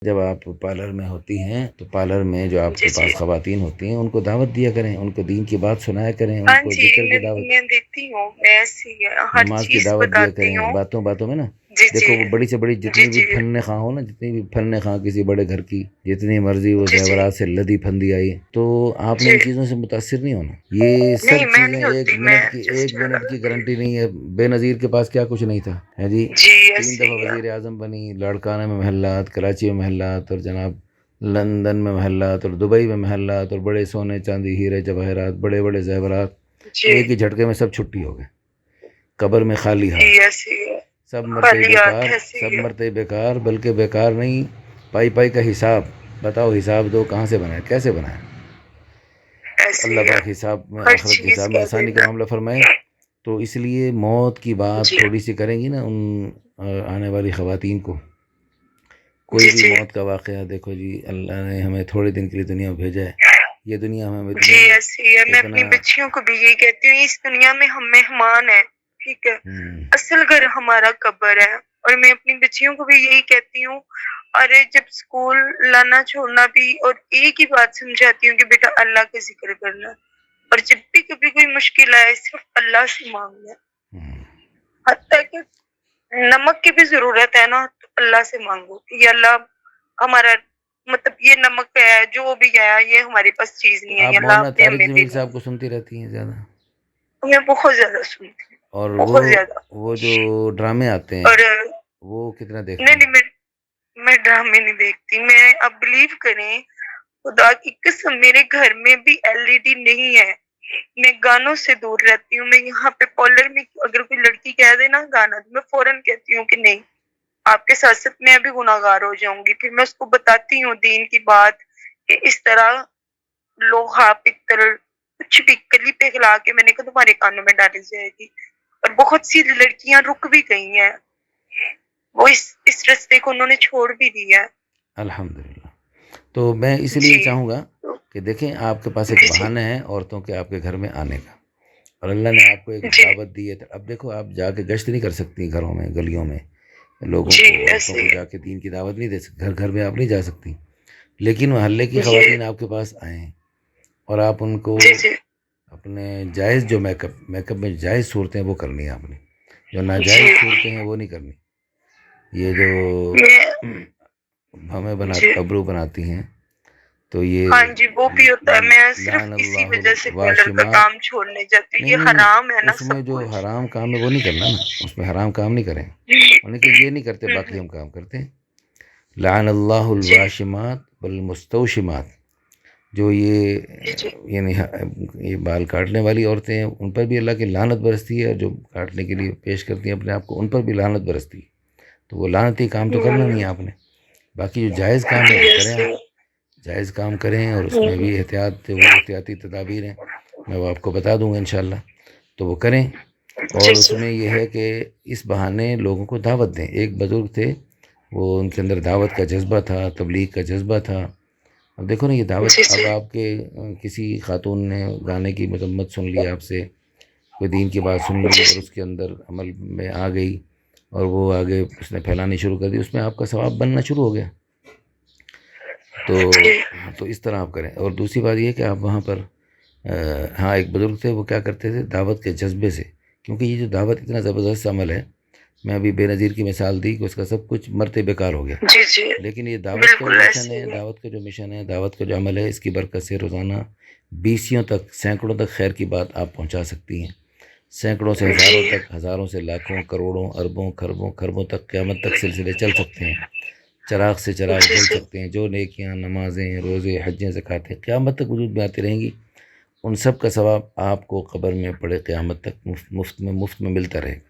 جب آپ پارلر میں ہوتی ہیں تو پارلر میں جو آپ جی کے پاس خواتین ہوتی ہیں ان کو دعوت دیا کریں، ان کو دین کی بات سنایا کریں، ان ہاں کو جی، ذکر کی دعوت، میں دیتی ہوں، میں ایسی ہر نماز کی چیز دعوت دیا بتاتی کریں، ہوں۔ باتوں باتوں میں نا۔ جی دیکھو جی وہ بڑی سے بڑی جی جتنی بھی جی فن خواہ ہو نا، جتنی بھی فن خواہ کسی بڑے گھر کی جتنی مرضی وہ جی جی زیورات سے لدی پھندی آئی، تو آپ نے جی، ان چیزوں سے متاثر نہیں ہونا۔ یہ نہیں سب میں چیزیں نہیں ہوتی، میں ایک جسٹ منٹ کی گارنٹی نہیں ہے۔ بے نظیر کے پاس کیا کچھ نہیں تھا ہے جی، جی 3 ایسی دفعہ وزیر اعظم بنی، لاڑکانہ میں محلات، کراچی میں محلات، اور جناب لندن میں محلات، اور دبئی میں محلات، اور بڑے سونے چاندی ہیرے جواہرات، بڑے بڑے زیورات، جی ایک ہی جھٹکے میں سب چھٹی ہو گئے، قبر میں خالی جی ہاتھ، ایسی ہے، سب مرتے خالی ہاتھ بیکار، ایسی سب ہے، مرتے بیکار، بلکہ بیکار نہیں، پائی پائی کا حساب، بتاؤ حساب دو کہاں سے بنائے، کیسے بنائے؟ تو ایسی اللہ ہے، پاک حساب میں، ہر آخرت کے چیز حساب میں کا آسانی دن کا ہے۔ معاملہ فرمائے۔ تو اس لیے موت کی بات جی تھوڑی سی کریں گی نا ان آنے والی خواتین کو۔ کوئی جی بھی جی موت کا واقعہ دیکھو جی، اللہ نے ہمیں تھوڑے دن کے لیے دنیا میں بھیجا ہے، یہ دنیا ہمیں جی اتنے ایسی ہے، میں اتنا اپنی بچیوں کو بھی یہی کہتی ہوں، اس دنیا میں ہم مہمان ہیں، ٹھیک ہے، اصل گھر ہمارا قبر ہے۔ اور میں اپنی بچیوں کو بھی یہی کہتی ہوں، ارے جب اسکول لانا چھوڑنا بھی، اور ایک ہی بات سمجھاتی ہوں کہ بیٹا اللہ کا ذکر کرنا، اور جب بھی کبھی کوئی مشکل آئے صرف اللہ سے مانگنا، حتیٰ کہ نمک کی بھی ضرورت ہے نا تو اللہ سے مانگو کہ یہ اللہ ہمارا، مطلب یہ نمک ہے جو بھی ہے یہ ہمارے پاس چیز نہیں ہے، آپ یہ اللہ مولانا آپ نے طارق ہمیں جمیل دینی صاحب ہے۔ کو سنتی رہتی ہیں زیادہ؟ میں بہت زیادہ سنتی ہوں، اور بہت زیادہ۔ وہ جو ڈرامے آتے ہیں اور وہ کتنا دیکھتی نہیں ہیں؟ نہیں، میں ڈرامے نہیں دیکھتی، میں اب بلیو کریں خدا کی قسم میرے گھر میں بھی LED نہیں ہے، میں گانوں سے دور رہتی ہوں۔ میں یہاں پہ پارلر میں اگر کوئی لڑکی کہہ دے نا گانا، تو میں فوراً کہتی ہوں کہ نہیں، آپ کے ساتھ ساتھ میں بھی گناہگار ہو جاؤں گی۔ پھر میں اس کو بتاتی ہوں دین کی بات کہ اس طرح لوہا پتل کچھ بھی کلی پہ ہلا کے میں نے کہا تمہارے کانوں میں ڈالی جائے گی، اور بہت سی لڑکیاں رک بھی گئی ہیں، وہ اس رستے کو انہوں نے چھوڑ بھی دیا ہے۔ الحمدللہ۔ تو میں اس لیے جی چاہوں گا کہ دیکھیں آپ کے پاس ایک جی جی بہانہ ہے عورتوں کے آپ کے گھر میں آنے کا، اور اللہ نے آپ کو ایک جی دعوت دی ہے۔ تو اب دیکھو آپ جا کے گشت نہیں کر سکتی گھروں میں، گلیوں میں لوگوں جی کو، عورتوں ایسے کو جا کے دین کی دعوت نہیں دے سکتی، گھر گھر میں آپ نہیں جا سکتی، لیکن محلے کی جی خواتین آپ کے پاس آئیں اور آپ ان کو جی جی اپنے جائز جو میک اپ میں جائز صورتیں وہ کرنی ہے آپ نے، جو جی ناجائز صورتیں ہیں وہ نہیں کرنی۔ یہ جو میں ہمیں جی ابرو بناتی ہیں، تو یہ ہاں جی وہ بھی ہوتا ہے، میں صرف لعن اسی اللہ وجہ سے پارلر کا الواشمات۔ کام چھوڑنے جاتی ہوں، نہیں یہ نہیں نہیں، حرام ہے نا اس میں سب جو کچھ۔ حرام کام ہے وہ نہیں کرنا نا، اس میں حرام کام نہیں کریں، انہیں کہ یہ نہیں کرتے باقی ہم کام کرتے ہیں۔ لعن اللہ جی الواشمات والمستوشمات، جو یہ جی جی یعنی یہ بال کاٹنے والی عورتیں ہیں ان پر بھی اللہ کی لعنت برستی ہے، اور جو کاٹنے کے لیے پیش کرتی ہیں اپنے آپ کو ان پر بھی لعنت برستی ہے۔ تو وہ لعنتی کام تو کرنا نہیں ہے آپ نے، باقی جو جائز کام ہے جی وہ کریں ایسے آپ، جائز کام کریں، اور اس میں بھی وہ احتیاطی تدابیر ہیں، میں وہ آپ کو بتا دوں گا انشاءاللہ، تو وہ کریں۔ جی اور اس جی میں یہ ہے کہ اس بہانے لوگوں کو دعوت دیں۔ ایک بزرگ تھے، وہ ان کے اندر دعوت کا جذبہ تھا، تبلیغ کا جذبہ تھا۔ اب دیکھو نا یہ دعوت، جی اب جی آپ کے کسی خاتون نے گانے کی مذمت سن لی آپ سے، کوئی دین کی بات سن لی جی اور اس کے اندر عمل میں آ گئی، اور وہ آگے اس نے پھیلانی شروع کر دی، اس میں آپ کا ثواب بننا شروع ہو گیا۔ تو جی تو اس طرح آپ کریں۔ اور دوسری بات یہ کہ آپ وہاں پر ہاں ایک بزرگ تھے، وہ کیا کرتے تھے دعوت کے جذبے سے، کیونکہ یہ جو دعوت اتنا زبردست عمل ہے، میں ابھی بے نظیر کی مثال دی کہ اس کا سب کچھ مرتے بیکار ہو گیا، جی جی لیکن یہ دعوت کا جو بالکل مشن ایسے ہے، ہی ہے۔ دعوت کا جو عمل ہے، اس کی برکت سے روزانہ بیسیوں تک، سینکڑوں تک خیر کی بات آپ پہنچا سکتی ہیں، سینکڑوں سے ہزاروں جی تک، ہزاروں سے لاکھوں، کروڑوں، اربوں، خربوں، خربوں تک قیامت تک سلسلے چل سکتے ہیں، چراغ سے چراغ جی جل جی سکتے ہیں، جو نیکیاں، نمازیں، روزے، حجیں، زکاتیں قیامت تک وجود میں آتی رہیں گی، ان سب کا ثواب آپ کو قبر میں پڑے قیامت تک مفت میں ملتا رہے گا۔